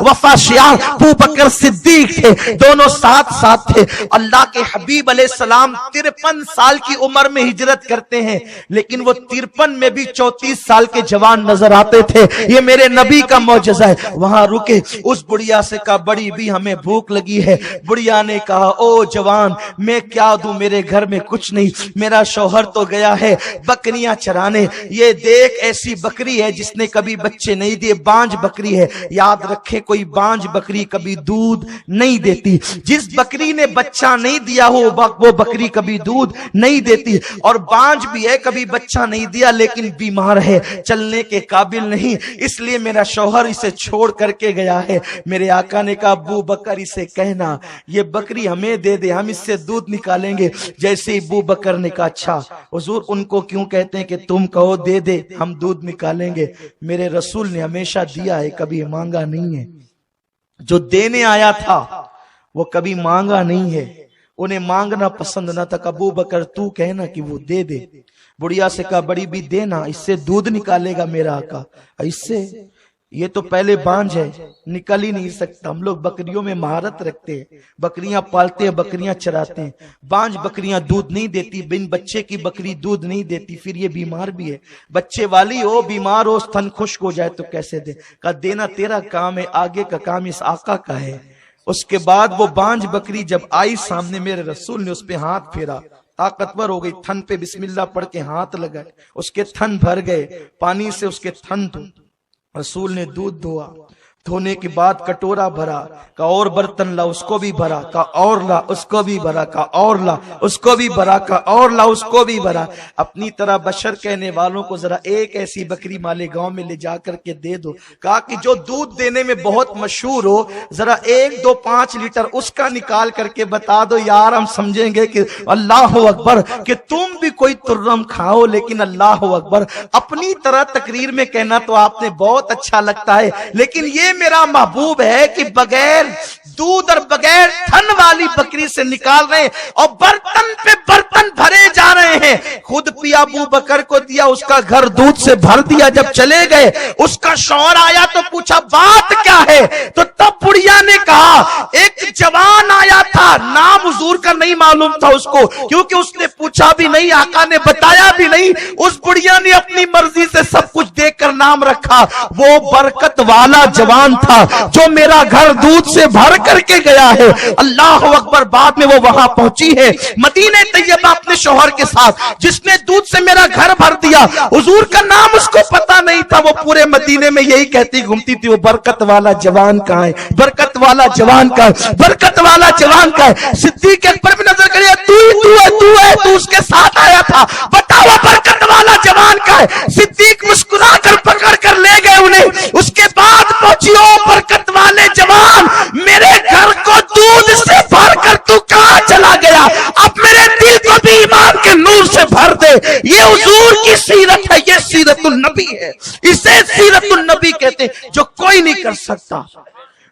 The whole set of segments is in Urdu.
وفا شیار ابو بکر صدیق تھے، دونوں ساتھ ساتھ تھے۔ اللہ کے حبیب علیہ السلام 53 سال کی عمر میں ہجرت کرتے ہیں، لیکن وہ 53 میں بھی 34 سال کے جوان نظر آتے تھے۔ یہ میرے نبی کا معجزہ ہے۔ وہاں رکے، اس بڑھیا سے کہا بڑی بھی ہمیں بھوک لگی ہے۔ بڑھیا نے کہا او جوان میں کیا دوں، میرے گھر میں کچھ نہیں، میرا شوہر تو گیا ہے بکریاں چرانے، یہ دیکھ ایسی بکری ہے جس نے کبھی بچے نہیں دیے، بانج بکری ہے۔ یاد رکھے کوئی بانج بکری کبھی دودھ نہیں دیتی، جس بکری نے بچہ نہیں دیا ہو وہ بکری کبھی دودھ نہیں دیتی، اور بانج بھی ہے کبھی بچہ نہیں دیا لیکن بیمار ہے، چلنے کے قابل نہیں، اس لیے میرا شوہر اسے چھوڑ کر کے گیا ہے۔ میرے آقا نے کہا ابو بکر اسے کہنا یہ بکری ہمیں دے دے، ہم اس سے دودھ نکالیں گے۔ جیسے ہی ابو بکر نے کہا اچھا حضور ان کو کیوں کہتے ہیں کہ تم کہو دے دے ہم دودھ نکالیں گے، میرے رسول نے ہمیشہ دیا ہے کبھی مانگا نہیں ہے، جو دینے آیا تھا وہ کبھی مانگا نہیں ہے، انہیں مانگنا پسند نہ تھا۔ ابو بکر تو کہنا کہ وہ دے دے۔ بڑھیا سے کہا بڑی بھی دینا، اس سے دودھ نکالے گا میرا آقا، اس سے یہ تو پہلے بانج ہے نکل ہی نہیں سکتا۔ ہم لوگ بکریوں میں مہارت رکھتے ہیں، بکریاں پالتے ہیں، بکریاں چراتے ہیں، بانج بکریاں دودھ نہیں دیتی، بن بچے کی بکری دودھ نہیں دیتی، پھر یہ بیمار بھی ہے، بچے والی ہو بیمار ہو تھن خشک ہو جائے تو کیسے دے؟ کہا دینا تیرا کام ہے، آگے کا کام اس آقا کا ہے۔ اس کے بعد وہ بانج بکری جب آئی سامنے میرے رسول نے اس پہ ہاتھ پھیرا، طاقتور ہو گئی، تھن پہ بسم اللہ پڑھ کے ہاتھ لگائے، اس کے تھن بھر گئے پانی سے، اس کے تھن دھو۔ رسول نے دودھ دھوا، دھونے کے بعد کٹورا بھرا، کہا اور برتن لا، اس کو بھی بھرا، کہا اور لا، اس کو بھی بھرا، کہا اور لا، اس کو بھی بھرا، کہا اور لا، اس کو بھی بھرا۔ اپنی طرح بشر کہنے والوں کو ذرا ایک ایسی بکری مالے گاؤں میں لے جا کر کے دے دو، کہا کہ جو دودھ دینے میں بہت مشہور ہو، ذرا 1 2 5 لیٹر اس کا نکال کر کے بتا دو یار، ہم سمجھیں گے کہ اللہ اکبر، کہ تم بھی کوئی ترم کھاؤ لیکن اللہ اکبر۔ اپنی طرح تقریر میں کہنا تو آپ نے بہت اچھا لگتا ہے، لیکن یہ میرا محبوب ہے کہ بغیر دودھ اور بغیر تھن والی بکری سے نکال رہے ہیں، اور برتن پہ برتن بھرے جا رہے ہیں۔ خود پیا ابو بکر کو دیا، اس کا گھر دودھ سے بھر دیا۔ جب چلے گئے اس کا شوہر آیا تو پوچھا بات کیا ہے، تو تب بڑھیا نے کہا ایک جوان آیا تھا، نام حضور کا نہیں معلوم تھا اس کو، کیونکہ اس نے پوچھا بھی نہیں، آقا نے بتایا بھی نہیں، اس بڑھیا نے اپنی مرضی سے سب کچھ دیکھ کر نام رکھا۔ وہ برکت والا جوان تھا جو میرا گھر دودھ سے بھر کر کے گیا ہے۔ اللہ اکبر۔ بعد میں وہ وہاں پہنچی ہے مدینہ طیبہ اپنے شوہر کے ساتھ، جس نے دودھ سے میرا گھر بھر دیا۔ حضور کا نام اس کو پتا نہیں تھا، وہ پورے مدینے میں یہی کہتی گھومتی تھی وہ برکت والا جوان کہاں ہے، برکت والا جوان کا ہے، برکت والا جوان کا ہے۔ صدیق اکبر میں نظر کرے تو اس کے ساتھ آیا تھا، بتاؤ برکت والا جوان کا ہے۔ صدیق مسکرا کر پکڑ کر لے گئے انہیں۔ اس کے بعد پہنچیو برکت والے جوان، میرے گھر کو دودھ سے بھر کر تو کہاں چلا گیا، اب میرے دل کو بھی ایمان کے نور سے بھر دے۔ یہ حضور کی سیرت ہے، یہ سیرت النبی ہے، اسے سیرت النبی کہتے ہیں، جو کوئی نہیں کر سکتا،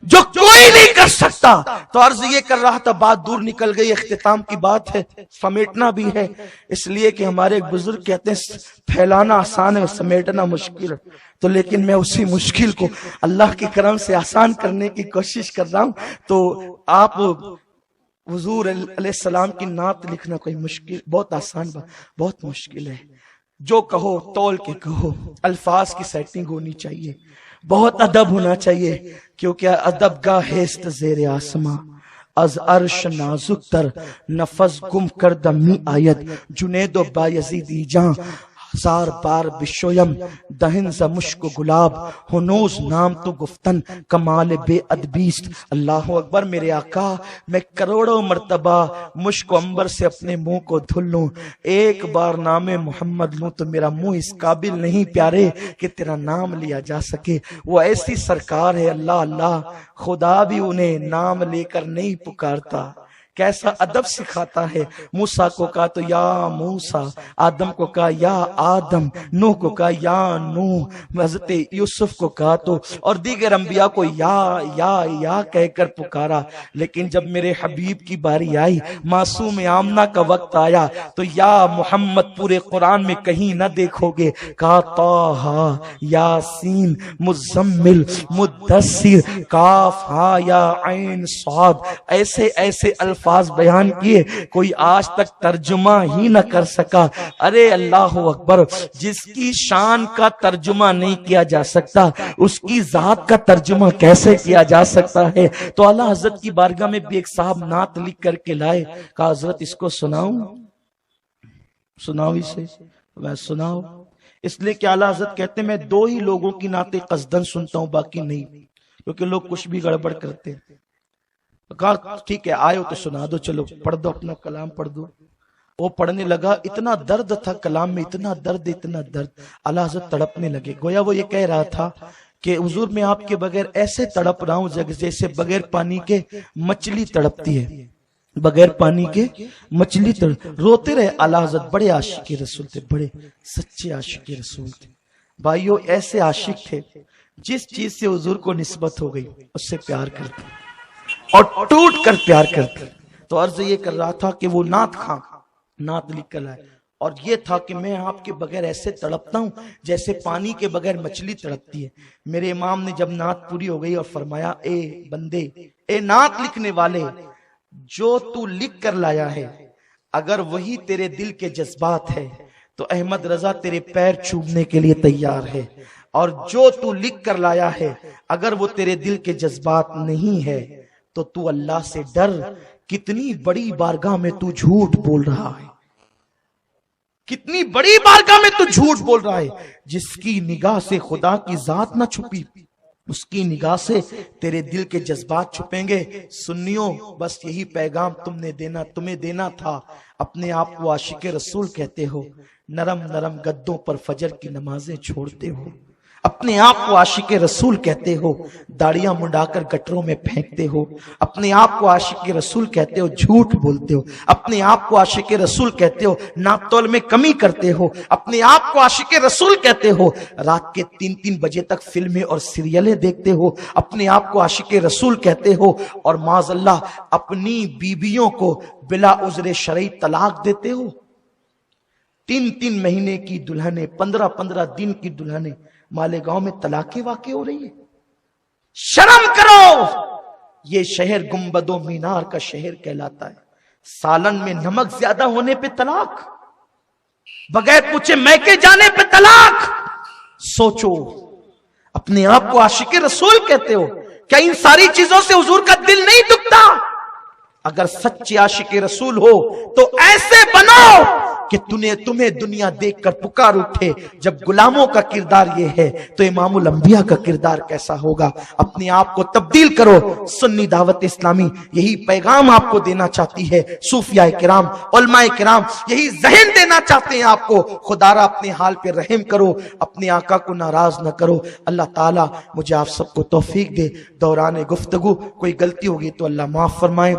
جو کوئی نہیں کر سکتا۔ تو عرض یہ کر رہا تھا، بات دور نکل گئی، اختتام کی بات ہے، سمیٹنا بھی ہے، اس لیے کہ ہمارے ایک بزرگ کہتے ہیں پھیلانا آسان ہے، سمیٹنا مشکل ہے، تو لیکن میں اسی مشکل کو اللہ کے کرم سے آسان کرنے کی کوشش کر رہا ہوں۔ تو آپ حضور علیہ السلام کی نعت لکھنا کوئی مشکل، بہت آسان بات، بہت مشکل ہے۔ جو کہو تول کے کہو، الفاظ کی سیٹنگ ہونی چاہیے، بہت ادب ہونا چاہیے، کیونکہ ادب گاہ ہست زیر آسماں، از عرش نازک تر نفس گم کردہ می آید، جنید و بایزیدی جان 1000 بار بشویم دہن ز مشک و گلاب، ہنوز نام تو گفتن کمال بے ادبیست۔ اللہ اکبر۔ میرے آقا میں کروڑوں مرتبہ مشک و عنبر سے اپنے منہ کو دھل لوں، ایک بار نام محمد لوں تو میرا منہ اس قابل نہیں پیارے کہ تیرا نام لیا جا سکے۔ وہ ایسی سرکار ہے اللہ اللہ، خدا بھی انہیں نام لے کر نہیں پکارتا، کیسا ادب سکھاتا ہے. موسیٰ کو کہا تو یا موسیٰ، آدم کو کہا یا آدم، نوح کو کہا یا نوح، حضرت یوسف کو کہا تو، اور دیگر انبیاء کو یا کہہ کر پکارا. لیکن جب میرے حبیب کی باری آئی، معصوم آمنہ کا وقت آیا، تو یا محمد پورے قرآن میں کہیں نہ دیکھو گے. کہا طٰہٰ یاسین مزمل مدثر کاف ہا یا عین صاد. ایسے ایسے الفاظ بیان کیے، کوئی آج تک ترجمہ ہی نہ کر سکا. ارے اللہ اکبر، جس کی شان کا ترجمہ نہیں کیا جا سکتا، اس کی ذات کا ترجمہ کیسے کیا جا سکتا ہے؟ تو اعلیٰ حضرت کی بارگاہ میں بھی ایک صاحب نعت لکھ کر کے لائے. کہا حضرت اس کو سناؤں اسے. میں سناؤ، اس لیے کہ اعلیٰ حضرت کہتے ہیں میں دو ہی لوگوں کی نعتیں قصدن سنتا ہوں، باقی نہیں، کیونکہ لوگ کچھ بھی گڑبڑ کرتے ہیں. کہا ٹھیک ہے آئے ہو تو سنا دو، چلو پڑھ دو، اپنا کلام پڑھ دو. وہ پڑھنے لگا، اتنا درد تھا کلام میں، اتنا درد. اعلیٰ حضرت تڑپنے لگے. گویا وہ یہ کہہ رہا تھا کہ حضور میں آپ کے بغیر ایسے تڑپ رہا ہوں جیسے بغیر پانی کے مچھلی تڑپتی ہے. بغیر پانی کے مچھلی روتے رہے. اعلیٰ حضرت بڑے عاشق رسول تھے، بڑے سچے عاشق رسول تھے. بھائیو ایسے عاشق تھے جس چیز سے حضور کو نسبت ہو گئی اس سے پیار کرتے اور ٹوٹ کر پیار کرتے. تو عرض یہ کر رہا تھا کہ وہ نعت لکھ کر لائے، اور یہ تھا کہ میں آپ کے بغیر ایسے تڑپتا ہوں جیسے پانی کے بغیر مچھلی تڑپتی ہے. میرے امام نے جب نعت پوری ہو گئی اور فرمایا اے بندے، اے نعت لکھنے والے، جو تو لکھ کر لایا ہے اگر وہی تیرے دل کے جذبات ہے تو احمد رضا تیرے پیر چومنے کے لیے تیار ہے، اور جو تو لکھ کر لایا ہے اگر وہ تیرے دل کے جذبات نہیں ہے تو تو اللہ سے ڈر. کتنی بڑی بارگاہ میں تو جھوٹ بول رہا ہے، کتنی بڑی بارگاہ میں تو جھوٹ بول رہا ہے. جس کی نگاہ سے خدا کی ذات نہ چھپی، اس کی نگاہ سے تیرے دل کے جذبات چھپیں گے. سنیوں بس یہی پیغام تمہیں دینا تھا. اپنے آپ کو عاشق رسول کہتے ہو، نرم نرم گدوں پر فجر کی نمازیں چھوڑتے ہو. اپنے آپ کو عاشق رسول کہتے ہو، داڑیاں منڈا کر گٹروں میں پھینکتے ہو. اپنے آپ کو عاشق رسول کہتے ہو، جھوٹ بولتے ہو. اپنے آپ کو عاشق رسول کہتے ہو، ناپ تول میں کمی کرتے ہو. اپنے آپ کو عاشق رسول کہتے ہو، رات کے 3 بجے تک فلمیں اور سیریلیں دیکھتے ہو. اپنے آپ کو عاشق رسول کہتے ہو، اور معاذ اللہ اپنی بیویوں کو بلا عذر شرعی طلاق دیتے ہو. 3 مہینے کی دلہنیں، 15 دن کی دلہنیں مالیگاؤں میں طلاقیں واقع ہو رہی ہے. شرم کرو. یہ شہر گنبد و مینار کا شہر کہلاتا ہے. سالن میں نمک زیادہ ہونے پہ طلاق، بغیر پوچھے میکے جانے پہ طلاق. سوچو، اپنے آپ کو عاشق رسول کہتے ہو، کیا ان ساری چیزوں سے حضور کا دل نہیں دکھتا؟ اگر سچے عاشق رسول ہو تو ایسے بنو کہ تمہیں دنیا دیکھ کر پکار اٹھے. جب غلاموں کا کردار یہ ہے تو امام الانبیاء کا کردار کیسا ہوگا؟ اپنے آپ کو تبدیل کرو. سنی دعوت اسلامی یہی پیغام آپ کو دینا چاہتی ہے. صوفیاء کرام، علماء کرام یہی ذہن دینا چاہتے ہیں آپ کو. خدا را اپنے حال پہ رحم کرو، اپنے آقا کو ناراض نہ کرو. اللہ تعالیٰ مجھے آپ سب کو توفیق دے. دوران گفتگو کوئی غلطی ہوگی تو اللہ معاف فرمائے.